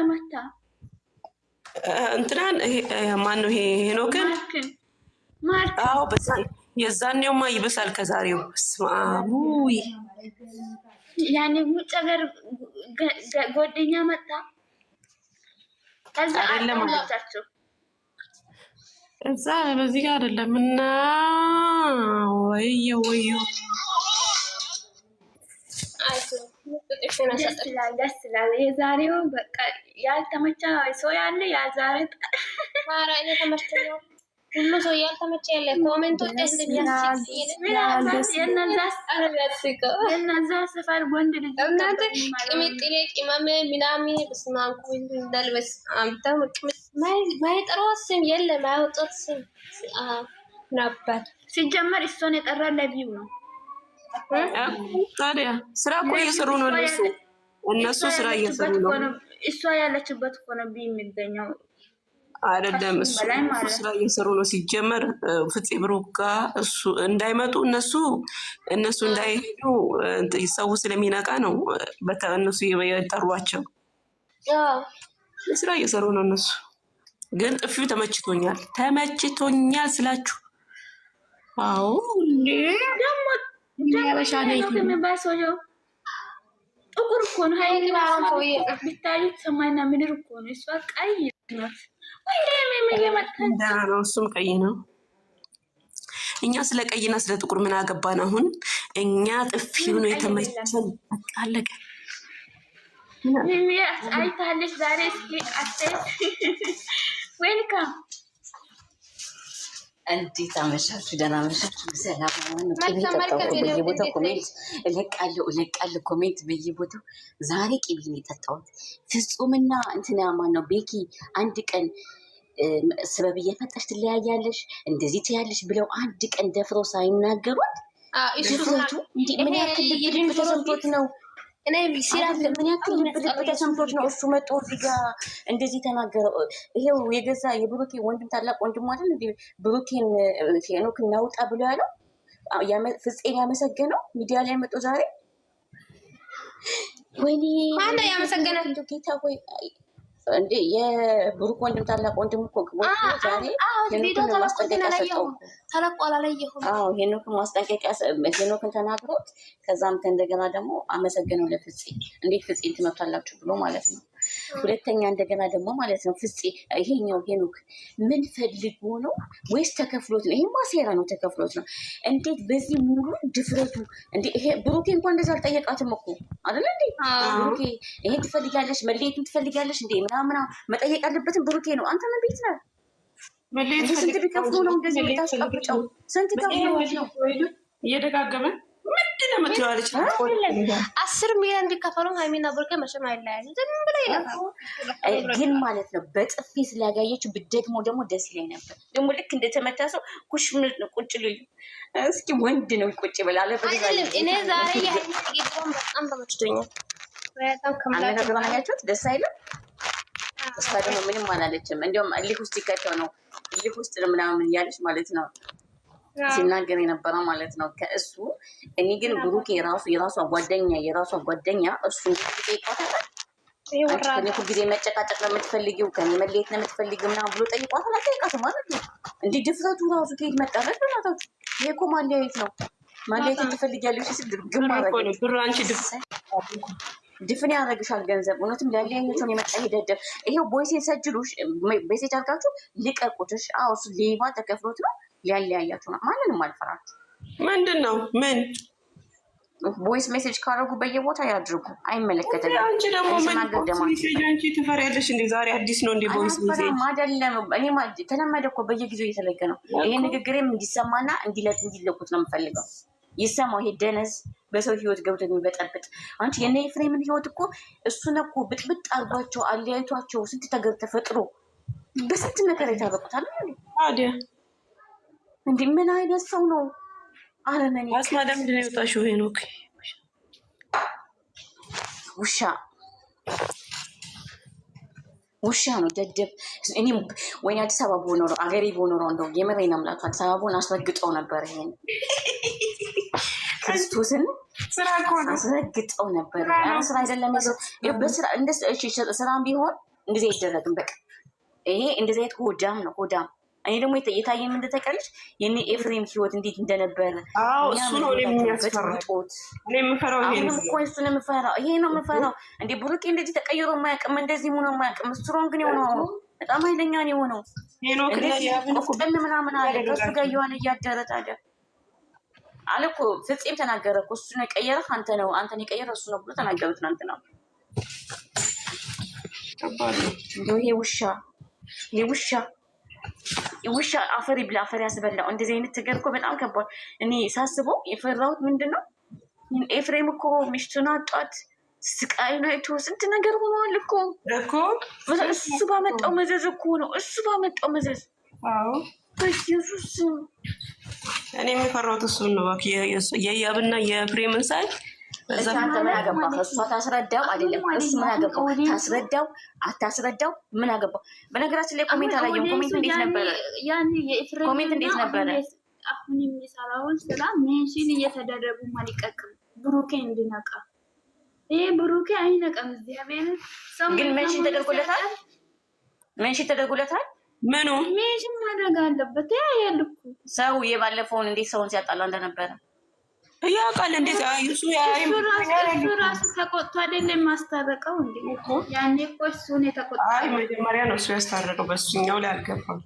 መታ እንትናን ማን ነው ይሄ ሄኖክን ማርክ አዎ በዛ የዛኔውማ ይብሳል ከዛሬው ስማሙይ ያኔ ውጭ ሀገር ጓደኛ መጣ ከዛ አጣላቻቸው እዛ በዚህ ጋር አይደለም እና ወይዮ ደስ ይላል። የዛሬው በቃ ያልተመቻ ሰው ያለ ያዛሬ ማራ እኔ ተመችቶኛል። ሁሉ ሰው ያልተመቸ ያለ ኮሜንቶች የነዛ ሰፈር ወንድ ልጅ እናንተ ቅሚጥሌ ቅመም ምናምን በስማንኩ እንዳልበስ አምጣው ቅሚጥ ማይጠራው ስም የለም አውጥት ስም ነበር ሲጀመር እሱን የጠራ ለቢው ነው። ታዲያ ስራ እኮ እየሰሩ ነው እነሱ ስራ እየሰሩ ነው። እሷ ያለችበት እኮ ነው የሚገኘው አይደለም እሱ ስራ እየሰሩ ነው። ሲጀመር ፍፄ ብሩክ ጋር እሱ እንዳይመጡ እነሱ እንዳይሄዱ ሰው ስለሚነቃ ነው በቃ እነሱ የጠሯቸው። ስራ እየሰሩ ነው እነሱ። ግን ጥፊው ተመችቶኛል ስላችሁ አዎ ጥቁር እኮ ነው ቢታዩት ሰማይና ምድር እኮ ነው። እሷ ቀይ ናት። እሱም ቀይ ነው። እኛ ስለ ቀይና ስለ ጥቁር ምን አገባን? አሁን እኛ ጥፊው ነው የተመቸን። አለቀ። አይታለች ዛሬ እስኪ ዌልካም እንዴት አመሻችሁ? ደህና አመሻችሁ? ሰላም ነው። በየቦታው ኮሜንት እለቃለሁ ኮሜንት በየቦታው። ዛሬ ቅቤን የጠጣሁት ፍጹምና እንትና ማን ነው ቤኪ አንድ ቀን ስበብ እየፈጠሽ ትለያያለሽ እንደዚህ ትያለሽ ብለው አንድ ቀን ደፍሮ ሳይናገሩት ምን ያክል ልብ ተሰምቶት ነው እኔ ሲራፍ ምን ያክል ልብ ተሰምቶት ነው እሱ መጥቶ እዚህ ጋር እንደዚህ ተናገረው። ይሄው የገዛ የብሩኬ ወንድም ታላቅ ወንድም አይደል እንዴ ብሩኬን ሄኖክን ናውጣ ብሎ ያለው ፍፄን ያመሰገነው ሚዲያ ላይ መጥቶ ዛሬ ወይኔ ማን ያመሰገናል ጌታ ሆይ እንዴ የብሩክ ወንድም ታላቅ ወንድም እኮ ዛሬ ሄኖክን ማስጠንቀቂያ ሰጠው። ተለቋላ ላይ ይሁን ሄኖክን ማስጠንቀቂያ ሄኖክን ተናግሮት ከዛም እንደገና ደግሞ አመሰገነው ለፍፄ እንዴት ፍፄን ትመታላችሁ ብሎ ማለት ነው። ሁለተኛ እንደገና ደግሞ ማለት ነው ፍፄ ይሄኛው ሄኖክ ምን ፈልጎ ነው ወይስ ተከፍሎት ነው? ይሄማ ሴራ ነው ተከፍሎት ነው። እንዴት በዚህ ሙሉ ድፍረቱ እንዴ ይሄ ብሩኬ እንኳን እንደዛ አልጠየቃትም እኮ አይደል እንዴ ብሩኬ ይሄ ትፈልጊያለሽ መለየትን ትፈልጊያለሽ እንዴ ምናምን መጠየቅ አለበትም ብሩኬ ነው። አንተ ምን ቤት ነህ መለየት ስንት ቢከፍሉ ነው እንደዚህ የምታስቀብጨው? ስንት ከፍሎ ነው እየደጋገመ ምንድነው የምትዋለች? 10 ሚሊዮን እንዲከፈሉ ሃይሚና ብሩኬ መቼም አይለያዩ ዝም ብለው ይላሉ። ግን ማለት ነው በጥፊ ስላጋየችው ብትደግሞ ደግሞ ደስ ይለኝ ነበር። ደግሞ ልክ እንደተመታ ሰው ኩሽ ቁጭ ልዩ እስኪ ወንድ ነው ቁጭ ብላለ አይደለም። እኔ ዛሬ የሃይሚ ጌታውን በጣም ተመችቶኛል። በጣም ከማለከው ያያችሁት ደስ አይልም? እሷ ደግሞ ምንም አላለችም። እንዲያውም እልህ ውስጥ ይከተው ነው እልህ ውስጥ ምናምን እያለች ማለት ነው ሲናገር የነበረው ማለት ነው ከእሱ። እኔ ግን ብሩክ የራሷ ጓደኛ እሱ ጠይቋታል። ከኔ ሁሉ ጊዜ መጨቃጨቅ ነው የምትፈልጊው ከኔ መለየት ነው የምትፈልጊው ምናምን ብሎ ጠይቋታል። አልጠይቃትም ማለት ነው። እንዲህ ድፍረቱ ራሱ ከየት መጣበት? በናታችሁ ይሄ እኮ ማለያየት ነው። ማለያየት ትፈልጊያለሽ ሲል ድርግም ማለት ነው። ብር አንቺ ድፍን ያደርግሻል ገንዘብ። እውነትም ሊያለያያቸውን የመጣ ሂደደብ ይሄው ቦይሴን ሰጅሉሽ ቤሴጅ አድርጋችሁ ልቀቁትሽ። አዎ እሱ ሌባ ተከፍሎት ነው ሊያለያያችሁ ነው። ማንንም አልፈራችሁ። ምንድን ነው ምን ቮይስ ሜሴጅ ካደረጉ በየቦታ ያድርጉ፣ አይመለከተንም። አንቺ ደግሞ ምን አንቺ ትፈሪያለሽ እንዴ? ዛሬ አዲስ ነው እንዴ ቮይስ ሜሴጅ? አይደለም እኔ ተለመደ እኮ በየጊዜው እየተለገ ነው። ይሄ ንግግሬም እንዲሰማና እንዲለቁት ነው የምፈልገው። ይሰማው። ይሄ ደነዝ በሰው ህይወት ገብቶ የሚበጠብጥ አንቺ የኔ ፍሬምን ህይወት እኮ እሱን እኮ ብጥብጥ አርጓቸው አለያይቷቸው ስንት ተገር ተፈጥሮ በስንት ነገር የታበቁታል ታዲያ እንዴ ምን አይነት ሰው ነው? አረመኔ አስማዳ ምንድን ነው የወጣሽው? ሄኖክ ውሻ ነው ደደብ። እኔም ወይኔ አዲስ አበባ በኖረው አገሬ በኖረው እንደው የምሬን አምላክ አዲስ አበባን አስረግጠው ነበር። ይሄን ክርስቶስን ስራ እኮ ነው። አስረግጠው ነበር። ስራ አይደለም በስራ ስራም ቢሆን እንደዚህ አይደረግም። በቃ ይሄ እንደዚህ አይነት ሆዳም ነው ሆዳም። እኔ ደግሞ የታየኝ ምን ተቀልሽ የኔ ኤፍሬም ህይወት እንዴት እንደነበረ እሱ ነው የሚያስፈራው። እኔ የምፈራው ይሄ ነው እኮ እሱ ነው የምፈራው። ይሄ ነው የምፈራው። እንዴ ብሩኬ እንደዚህ ተቀይሮ የማያውቅም እንደዚህ ሆኖ የማያውቅም። ስትሮንግ ግን የሆነው በጣም ኃይለኛ ነው የሆነው። ቁጥን ምናምን አለ ከሱ ጋር እየሆነ እያደረ ታዲያ አለ እኮ ፍፄም ተናገረ እኮ እሱ ነው የቀየረህ አንተን የቀየረህ እሱ ነው ብሎ ተናገሩ ትናንትና። እንደው ይሄ ውሻ አፈር ይብላ አፈር ያስበላው። እንደዚህ አይነት ነገር እኮ በጣም ከባድ። እኔ ሳስበው የፈራሁት ምንድን ነው ኤፍሬም እኮ ሚስቱን አጧት፣ ስቃዩን አይቶ ስንት ነገር ሆኗል እኮ እሱ ባመጣው መዘዝ እኮ ነው። እሱ ባመጣው መዘዝ በኢየሱስ እኔ የሚፈራሁት እሱን ነው። የያብና የኤፍሬምን ሳይ አንተ ምን አገባህ? እሷ ታስረዳው አይደለም እሱ ምን አገባው? ታስረዳው አታስረዳው ምን አገባው? በነገራችን ላይ ኮሜንት አላየሁም። ኮሜንት እንዴት ነበረ? ኮሜንት እንዴት ነበረ? አሁን የሚሰራውን ስራ ሜንሽን እየተደረጉ ማሊቀቅም ብሩኬ እንድነቃ ይሄ ብሩኬ አይነቃም። እግዚአብሔር ግን ሜንሽን ተደርጎለታል። ሜንሽን ተደርጎለታል። ምኑ ሜንሽን ማድረግ አለበት? ያያልኩ ሰው የባለፈውን እንዴት ሰውን ሲያጣላ እንደነበረ ያውቃል። እንዴት እሱ ራሱ ተቆጥቶ አይደለም ማስታረቀው እንዴ? ያኔ እኮ እሱን የተቆጣ መጀመሪያ ነው እሱ ያስታረቀው። በሱኛው ላይ አልገባም።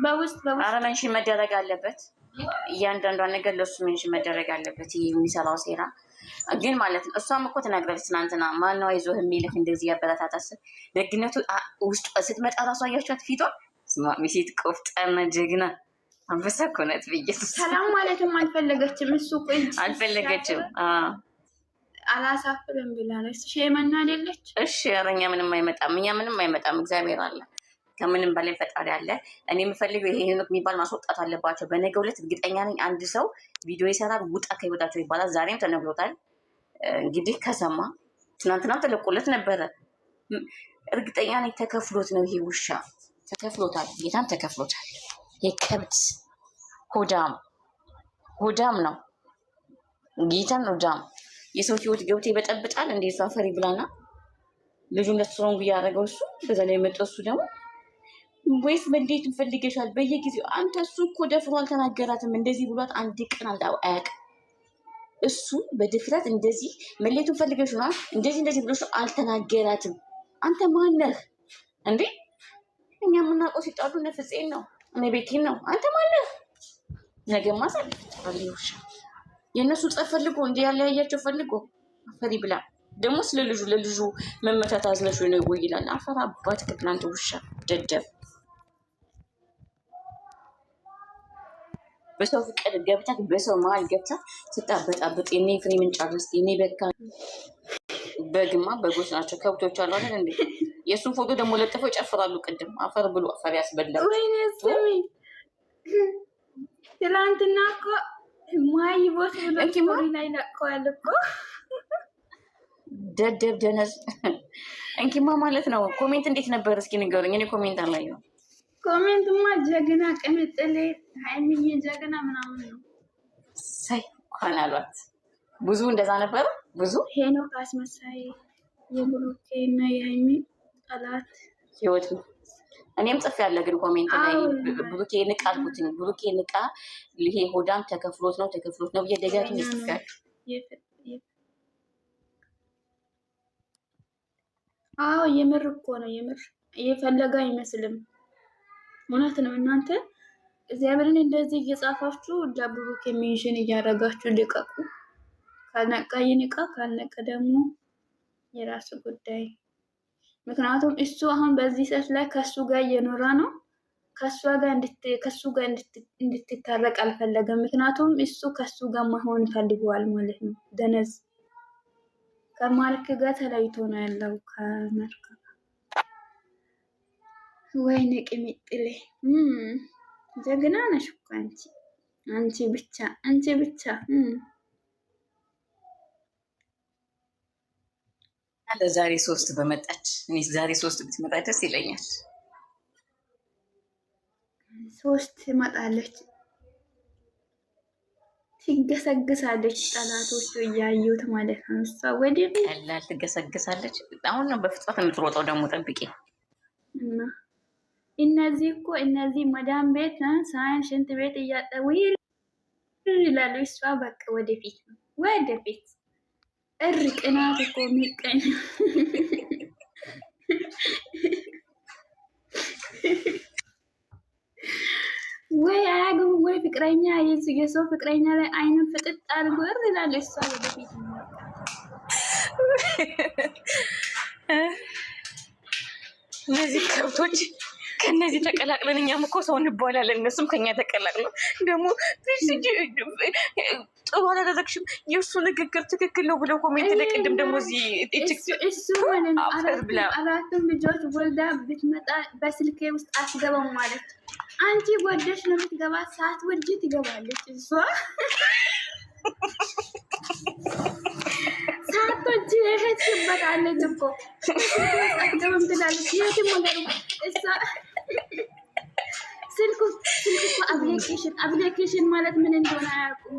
በውስጥ ኧረ ሜንሽን መደረግ አለበት። እያንዳንዷን ነገር ለእሱ ሜንሽን መደረግ አለበት። ይህ የሚሰራው ሴራ ግን ማለት ነው። እሷም እኮ ተናግራለች ትናንትና። ማነው አይዞህ የሚልህ እንደዚህ ያበረታታስ ደግነቱ ውስጥ ስትመጣ ራሱ አያችኋት ፊቷ ሚሴት ቆፍጠና ጀግና አንበሳ እኮ ናት። ብዬሽ ሰላም ማለትም አልፈለገችም። እሱ እኮ አልፈለገችም። አላሳፍርም ብላለች። ሼመና አይደለች። እሺ ኧረ እኛ ምንም አይመጣም። እግዚአብሔር አለ፣ ከምንም በላይ ፈጣሪ አለ። እኔ የምፈልገው ይሄ ሄኖክ የሚባል ማስወጣት አለባቸው። በነገው ዕለት እርግጠኛ ነኝ አንድ ሰው ቪዲዮ ይሰራል፣ ውጣ ከህይወታቸው ይባላል። ዛሬም ተነግሮታል። እንግዲህ ከሰማ ትናንትናም ተለቆለት ነበረ። እርግጠኛ ነኝ ተከፍሎት ነው። ይሄ ውሻ ተከፍሎታል፣ ጌታም ተከፍሎታል። የከብት ሆዳም ነው። ጌታን ሆዳም የሰው ህይወት ገብቶ ይበጠብጣል። እንደ እሱ አፈሪ ብላና ልጁን ለስትሮንግ እያደረገው እሱ በዛ ላይ የመጣው እሱ ደግሞ ወይስ በእንዴት እንፈልገሻል በየጊዜው አንተ። እሱ እኮ ደፍሮ አልተናገራትም። እንደዚህ ብሏት አንድ ቀን አያውቅም። እሱ በድፍረት እንደዚህ መሌቱን ፈልገሽ ነው እንደዚህ ብሎሽ አልተናገራትም። አንተ ማነህ እንዴ? እኛ የምናውቀው ሲጣሉ እነ ፍፄን ነው እኔ ቤቴን ነው። አንተ ማነህ? ነገ ማሳል አብሪውሽ የእነሱ ጸብ ፈልጎ እንዲ ያለያያቸው ፈልጎ አፈሪ ብላ ደግሞ ስለ ለልጁ መመታት አዝነሽ ነው ወይ ይላል። አፈር አባት ከትናንት ውሻ ደደብ በሰው ፍቅር ገብታ በሰው መሀል ገብታ ስታበጣበጥ የኔ ፍሬምን ጨርስ የኔ በካ በግማ በጎች ናቸው ከብቶች አሉ አይደል እንዴ? የእሱን ፎቶ ደግሞ ለጥፈው ይጨፍራሉ። ቅድም አፈር ብሎ አፈር ያስበላል። ወይኔ ስሚ ትላንትና እኮ ማይ ቦት ብሎ ስቶሪ ላይ ለቀዋል እኮ ደደብ ደነዝ እንኪማ ማለት ነው። ኮሜንት እንዴት ነበር እስኪ ንገሩኝ። እኔ ኮሜንት አላየሁም። ኮሜንትማ ጀግና ቅምጥሌ ሃይሚዬ ጀግና ምናምን ነው። ሳይ እንኳን አሏት። ብዙ እንደዛ ነበረ። ብዙ ሄኖክ አስመሳይ የብሩኬ እና የሃይሚ ጠላት ህይወት ነው። እኔም ጽፌ ያለ ግን ኮሜንት ላይ ብሩኬ ንቃ አልኩትኝ። ብሩኬ ንቃ፣ ይሄ ሆዳም ተከፍሎት ነው ብዬ ደጋግሜ ጽፌያለሁ። አዎ የምር እኮ ነው። የምር እየፈለገ አይመስልም። እውነት ነው። እናንተ እግዚአብሔርን እንደዚህ እየጻፋችሁ ለብሩኬ ሜንሽን እያደረጋችሁ ልቀቁ። ካልነቃ ይንቃ፣ ካልነቃ ደግሞ የራሱ ጉዳይ። ምክንያቱም እሱ አሁን በዚህ ሰዓት ላይ ከሱ ጋር እየኖረ ነው። ከሱ ጋር እንድትታረቅ አልፈለገም። ምክንያቱም እሱ ከሱ ጋር መሆን ፈልገዋል ማለት ነው። ደነዝ ከማርክ ጋር ተለይቶ ነው ያለው። ከመርካ ወይኔ ቅሚጥሌ ጀግና ነሽ እኮ አንቺ ብቻ ለዛሬ 3 በመጣች እኔ ዛሬ 3 ብትመጣ ደስ ይለኛል። 3 ትመጣለች። ትገሰግሳለች። ጠላቶቹ እያዩት ማለት ነው። እሷ ወደፊት ቀላል ትገሰግሳለች። አሁን ነው በፍጥነት የምትሮጠው ደግሞ ጠብቂ። እና እነዚህ መዳም ቤት ሳይን ሽንት ቤት እያጠቡ ይላሉ። እሷ በቃ ወደፊት ነው ወደፊት። ቅናት እኮ የሚቀኝ ወይ አያግቡ ወይ ፍቅረኛ የሰው ፍቅረኛ ላይ አይንን ፍጥጥ አድርጎ ይላል። እሷ ወደፊት ነው። እነዚህ ከብቶች ከነዚህ ተቀላቅለን እኛም እኮ ሰው እንባላለን፣ እነሱም ከኛ ተቀላቅለው ደግሞ ጥሩ አላደረግሽም የእሱ ንግግር ትክክል ነው ብለው ኮሜንት ላይ ቅድም ደግሞ እሱ አራቱም ልጆች ወልዳ ብትመጣ በስልኬ ውስጥ አትገባም ማለት አንቺ ወደሽ ነው የምትገባ፣ ሰዓት ወልጅ ትገባለች። እሷ ሰዓት ወልጅ ትበታለች እኮ አትገባም ትላለች። የትም ወገሩ እሷ ስልኩ አፕሊኬሽን ማለት ምን እንደሆነ አያውቁም።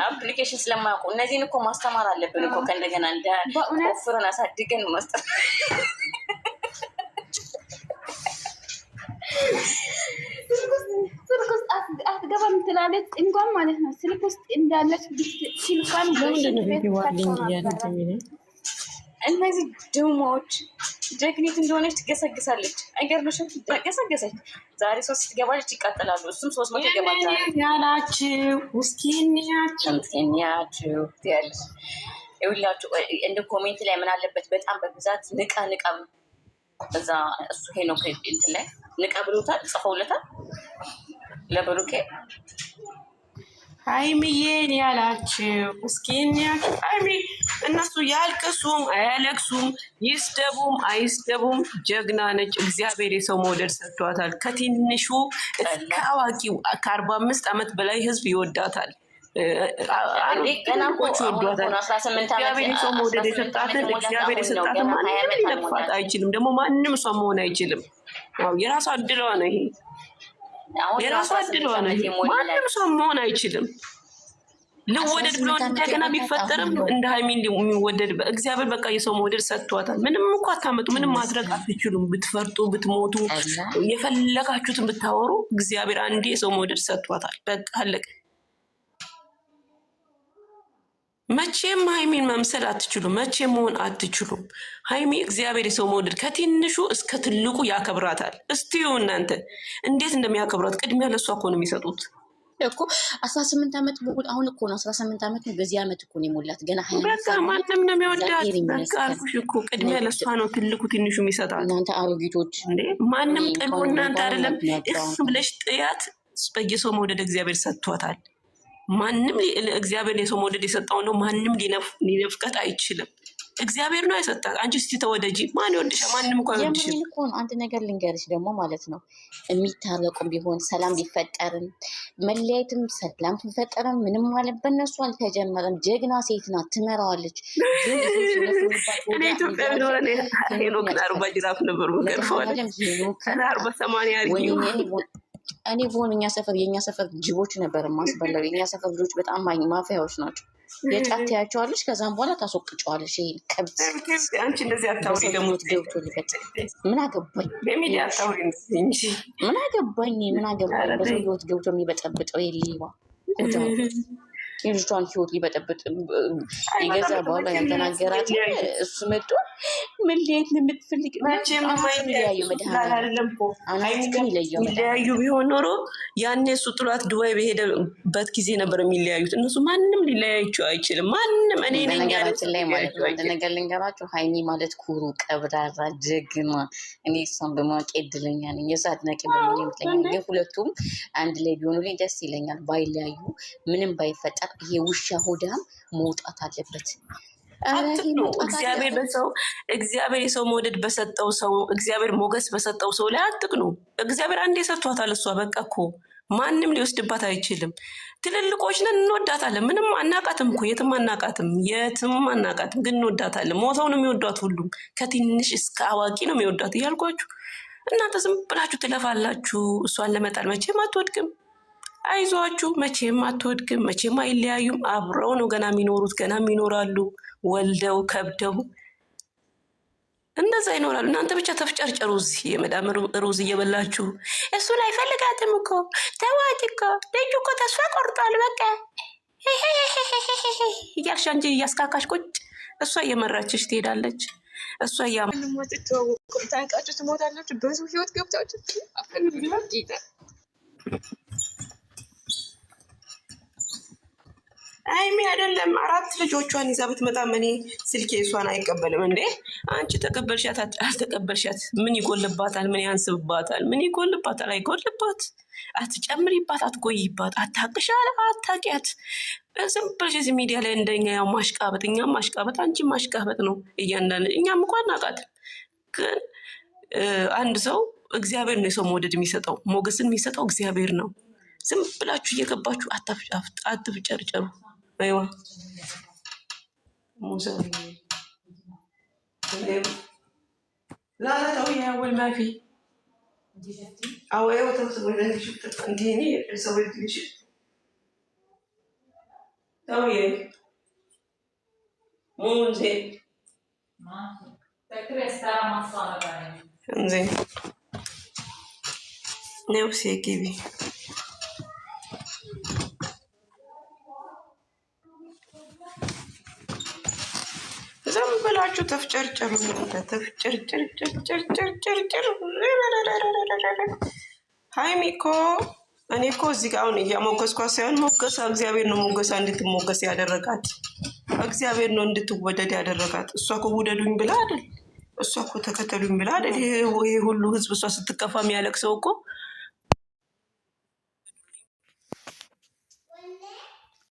አፕሊኬሽን ስለማያውቁ እነዚህን እኮ ማስተማር አለብን እኮ ከእንደገና እንደ ወፍረን አሳድገን ማስተማር ስልክ ውስጥ አትገባም ትላለች እንኳን ማለት ነው። ስልክ ውስጥ እንዳለች ስልኳን እነዚህ ድሞች ጀግኒት እንደሆነች ትገሰግሳለች። አይገርምሽም? ገሰገሰች። ዛሬ 3 ትገባለች፣ ይቃጠላሉ። እሱም 300 ይገባል ያላችሁ ውስኪንያችሁ ያለች ይኸውላችሁ። እንደ ኮሜንት ላይ ምን አለበት በጣም በብዛት ንቃ እዛ እሱ ሄኖክ እንትን ላይ ንቃ ብሎታል፣ ጽፈውለታል ለብሩኬ። ሀይሚዬን ያላችሁ እስኪኛችሁ ሀይሚ እነሱ ያልቅሱም አያለቅሱም ይስደቡም አይስደቡም ጀግና ነች። እግዚአብሔር የሰው መውደድ ሰጥቷታል። ከትንሹ እስከ አዋቂው ከ45 ዓመት በላይ ህዝብ ይወዳታል። ገናቆቹ ይወዷታል። እግዚአብሔር የሰው መውደድ የሰጣትን እግዚአብሔር የሰጣትን ማንም ሊለፋት አይችልም። ደግሞ ማንም እሷ መሆን አይችልም። የራሷ እድሏ ነው ይሄ የራሷ እድሏ ነው። ማንም ሰው መሆን አይችልም። ልወደድ ብሎ እንደገና ቢፈጠርም እንደ ሀይሚን የሚወደድ እግዚአብሔር በቃ የሰው መውደድ ሰጥቷታል። ምንም እኮ አታመጡ፣ ምንም ማድረግ አትችሉም። ብትፈርጡ ብትሞቱ የፈለጋችሁትን ብታወሩ እግዚአብሔር አንዴ የሰው መውደድ ሰጥቷታል። በቃ አለቀ። መቼም ሀይሚን መምሰል አትችሉም። መቼም መሆን አትችሉም። ሀይሚ እግዚአብሔር የሰው መውደድ ከትንሹ እስከ ትልቁ ያከብራታል። እስቲዩ እናንተ እንዴት እንደሚያከብራት ቅድሚያ ለእሷ እኮ ነው የሚሰጡት እኮ 18 ዓመት በሁሉ አሁን እኮ ነው 18 ዓመት ነው። በዚህ ዓመት እኮ ነው የሞላት ገና 20 በቃ ማንም ነው የሚወዳት። በቃ አልኩሽ እኮ ቅድሚያ ለእሷ ነው ትልቁ ትንሹ የሚሰጣት። እናንተ አሮጊቶች ማንም ጥሎ እናንተ አይደለም እሱ ብለሽ ጥያት። በየሰው መውደድ እግዚአብሔር ሰጥቷታል። ማንም እግዚአብሔር የሰው መውደድ የሰጠው ነው። ማንም ሊነፍቀት አይችልም። እግዚአብሔር ነው የሰጣት። አንቺ እስቲ ተወደጂ። ማን ይወድሻል? ማንም እኮ አይወድሽም። የምን እኮ ነው። አንድ ነገር ልንገርሽ ደግሞ ማለት ነው የሚታረቁም ቢሆን ሰላም ቢፈጠርም መለያየትም ሰላም ቢፈጠርም ምንም ማለት በእነሱ አልተጀመረም። ጀግና ሴት ናት፣ ትመራዋለች። ግን ኢትዮጵያ ቢኖረ ሄኖክን 40 ጅራፍ ነበር ገርፈዋል። 40-80 አርጊ እኔ በሆን የኛ ሰፈር ጅቦች ነበር ማስበላው። የኛ ሰፈር ልጆች በጣም ማፊያዎች ናቸው። የጫት ያቸዋለች፣ ከዛም በኋላ ታስወቅጨዋለች። ይሄን ከብት አንቺ እንደዚህ አታውሪ። ደግሞ ገብቶ ሊፈጥ ምን አገባኝ? በሚዲያ አታውሪ እንጂ ምን አገባኝ? በሰው ህይወት ገብቶ የሚበጠብጠው የሌባ የልጅቷን ህይወት ሊበጠብጥ የገዛ በኋላ ያልተናገራት እሱ መጥቶ መለያየት ነው የምትፈልግ። ሚለያዩ ቢሆን ኖሮ ያኔ እሱ ጥሏት ዱባይ በሄደበት ጊዜ ነበር የሚለያዩት። እነሱ ማንም ሊለያዩቸው አይችልም። ማንም እኔ ነገራችን ላይ ማለት ነው። አንድ ነገር ልንገራቸው። ሀይሚ ማለት ኩሩ፣ ቀብራራ፣ ጀግና። እኔ እሷን በማወቅ እድለኛ ነኝ። የእሷ አድናቂ በመሆን ይመስለኛል። ግን ሁለቱም አንድ ላይ ቢሆኑልኝ ደስ ይለኛል። ባይለያዩ ምንም ባይፈጠር ይሄ ውሻ ሆዳም መውጣት አለበት። እግዚአብሔር የሰው መውደድ በሰጠው ሰው እግዚአብሔር ሞገስ በሰጠው ሰው ላይ አትቅኑ። እግዚአብሔር አንዴ ሰጥቷታል። እሷ በቃ እኮ ማንም ሊወስድባት አይችልም። ትልልቆች ነን፣ እንወዳታለን። ምንም አናቃትም እኮ የትም አናቃትም፣ ግን እንወዳታለን። ሞተው ነው የሚወዷት። ሁሉም ከትንሽ እስከ አዋቂ ነው የሚወዷት እያልኳችሁ እናንተ ዝም ብላችሁ ትለፋላችሁ። እሷን ለመጣል መቼም አትወድቅም። አይዟችሁ፣ መቼም አትወድቅም፣ መቼም አይለያዩም። አብረው ነው ገና የሚኖሩት፣ ገናም ይኖራሉ። ወልደው ከብደው እንደዛ ይኖራሉ። እናንተ ብቻ ተፍጨርጨሩ እዚህ የመዳም ሩዝ እየበላችሁ። እሱን አይፈልጋትም እኮ ተዋት እኮ ልጁ እኮ ተስፋ ቆርጧል በቃ እያልሽ አንቺ እያስካካሽ ቁጭ፣ እሷ እየመራችሽ ትሄዳለች። እሷ ታንቃችሁ ትሞታላችሁ። በሰው ህይወት ገብታችሁ አይሚ አይደለም 4 ልጆቿን ይዛ ብትመጣም እኔ ስልኬ እሷን አይቀበልም። እንዴ አንቺ ተቀበልሻት አልተቀበልሻት ምን ይጎልባታል? ምን ያንስባታል? ምን ይጎልባታል? አይጎልባት፣ አትጨምሪባት፣ አትጎይባት፣ አታቅሻል፣ አታቂያት። ዝም ብለሽ እዚህ ሚዲያ ላይ እንደኛ ያው ማሽቃበጥ፣ እኛም ማሽቃበጥ፣ አንቺም ማሽቃበጥ ነው እያንዳንድ። እኛም እንኳን አውቃት፣ ግን አንድ ሰው እግዚአብሔር ነው የሰው መውደድ የሚሰጠው፣ ሞገስን የሚሰጠው እግዚአብሔር ነው። ዝም ብላችሁ እየገባችሁ አትፍጨርጨሩ። አይዋ ሙሳ لا لا توي أول ما في أو أيوة تسوي لك شفت أنتيني سويت لي شفت توي مو زين ما تكرر استرا ما صار بعدين زين نفسي كذي زم بلاچو تفچرچر ተፍጨርጨር ሃይሚ እኮ እኔ እኮ እዚህ ጋር አሁን እያሞገስኳ ሳይሆን ሞገሳ እግዚአብሔር ነው። ሞገሳ እንድትሞገስ ያደረጋት እግዚአብሔር ነው፣ እንድትወደድ ያደረጋት። እሷ እኮ ውደዱኝ ብላ አይደል፣ እሷ እኮ ተከተሉኝ ብላ አይደል። ይሄ ሁሉ ህዝብ እሷ ስትከፋ የሚያለቅሰው እኮ